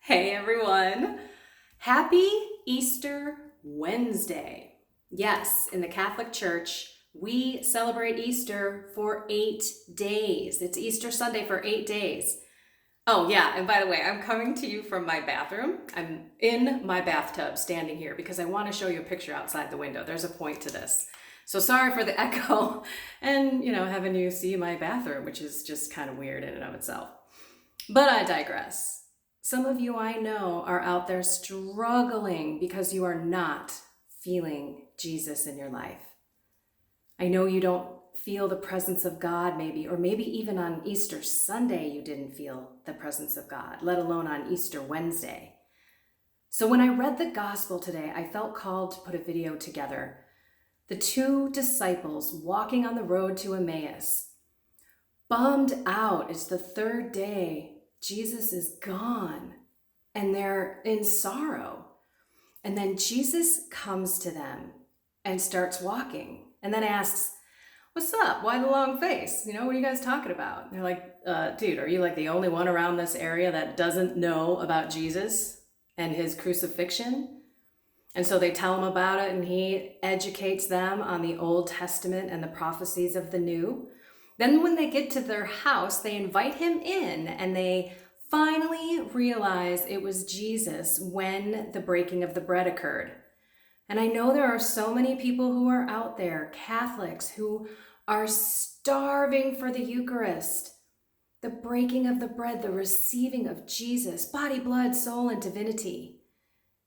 Hey everyone! Happy Easter Wednesday. Yes, in the Catholic Church, we celebrate Easter for 8 days. It's Easter Sunday for 8 days. Oh yeah, and by the way, I'm coming to you from my bathroom. I'm in my bathtub standing here because I want to show you a picture outside the window. There's a point to this. So sorry for the echo and, having you see my bathroom, which is just kind of weird in and of itself. But I digress. Some of you I know are out there struggling because you are not feeling Jesus in your life. I know you don't feel the presence of God maybe, or maybe even on Easter Sunday you didn't feel the presence of God, let alone on Easter Wednesday. So when I read the gospel today, I felt called to put a video together. The two disciples walking on the road to Emmaus, bummed out. It's the third day. Jesus is gone and they're in sorrow. And then Jesus comes to them and starts walking and then asks, "What's up? Why the long face? What are you guys talking about?" And they're like, dude, are you like the only one around this area that doesn't know about Jesus and his crucifixion? And so they tell him about it and he educates them on the Old Testament and the prophecies of the New. Then when they get to their house, they invite him in and they finally realize it was Jesus when the breaking of the bread occurred. And I know there are so many people who are out there, Catholics, who are starving for the Eucharist, the breaking of the bread, the receiving of Jesus, body, blood, soul, and divinity.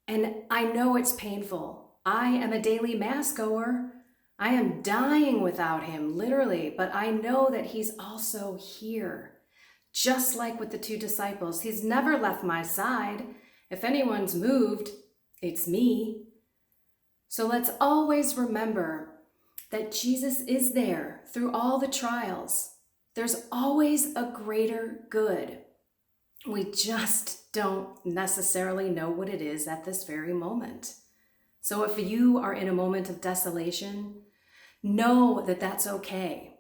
And I know it's painful. I am a daily Mass goer. I am dying without him, literally, but I know that he's also here. Just like with the two disciples, he's never left my side. If anyone's moved, it's me. So let's always remember that Jesus is there through all the trials. There's always a greater good. We just don't necessarily know what it is at this very moment. So if you are in a moment of desolation, know that that's okay.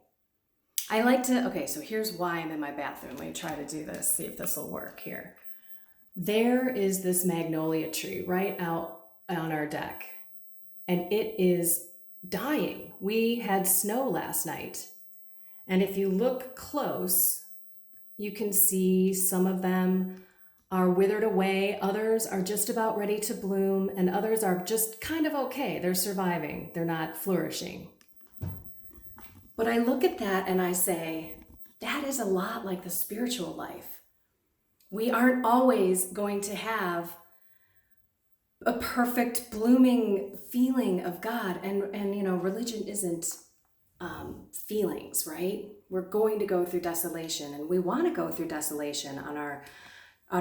So here's why I'm in my bathroom. Let me try to do this, see if this will work here. There is this magnolia tree right out on our deck, and it is dying. We had snow last night, and if you look close, you can see some of them are withered away, others are just about ready to bloom, and others are just kind of okay. They're surviving, they're not flourishing. But I look at that and I say, that is a lot like the spiritual life. We aren't always going to have a perfect blooming feeling of God. And religion isn't feelings, right? We're going to go through desolation, and we want to go through desolation on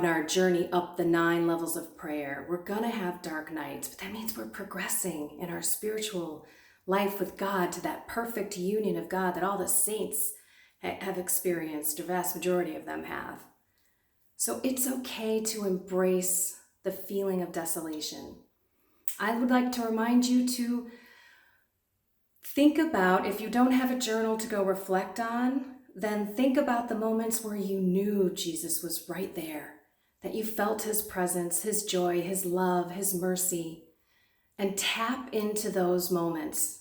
our journey up the 9 levels of prayer. We're going to have dark nights, but that means we're progressing in our spiritual life with God to that perfect union of God that all the saints have experienced, the vast majority of them have. So it's okay to embrace the feeling of desolation. I would like to remind you to think about, if you don't have a journal to go reflect on, then think about the moments where you knew Jesus was right there, that you felt his presence, his joy, his love, his mercy, and tap into those moments.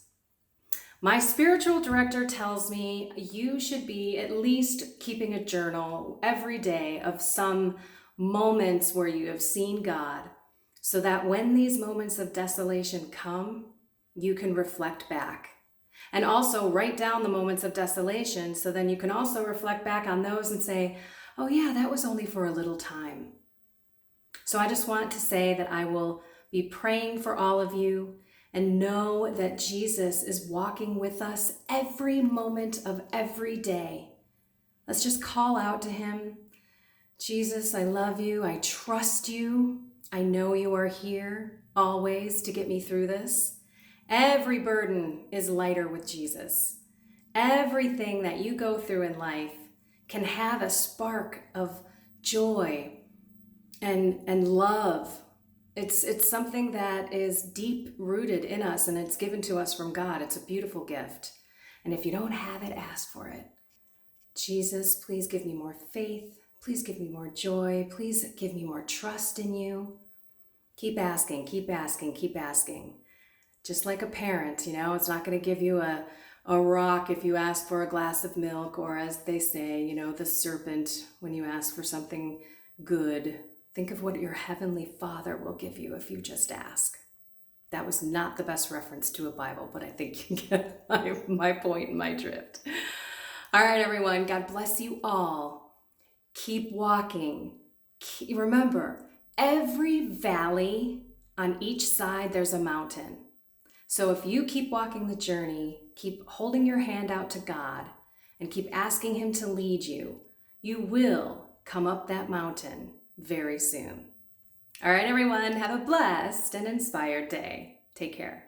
My spiritual director tells me you should be at least keeping a journal every day of some moments where you have seen God, so that when these moments of desolation come, you can reflect back. And also write down the moments of desolation, so then you can also reflect back on those and say, oh yeah, that was only for a little time. So I just want to say that I will be praying for all of you, and know that Jesus is walking with us every moment of every day. Let's just call out to him. Jesus, I love you. I trust you. I know you are here always to get me through this. Every burden is lighter with Jesus. Everything that you go through in life can have a spark of joy and love. It's something that is deep rooted in us, and it's given to us from God. It's a beautiful gift. And if you don't have it, ask for it. Jesus, please give me more faith. Please give me more joy. Please give me more trust in you. Keep asking, keep asking, keep asking. Just like a parent, it's not going to give you a rock if you ask for a glass of milk, or as they say, the serpent when you ask for something good. Think of what your Heavenly Father will give you if you just ask. That was not the best reference to a Bible, but I think you get my point and my drift. All right, everyone, God bless you all. Keep walking. Remember, every valley, on each side, there's a mountain. So if you keep walking the journey, keep holding your hand out to God, and keep asking Him to lead you, you will come up that mountain very soon. All right, everyone, have a blessed and inspired day. Take care.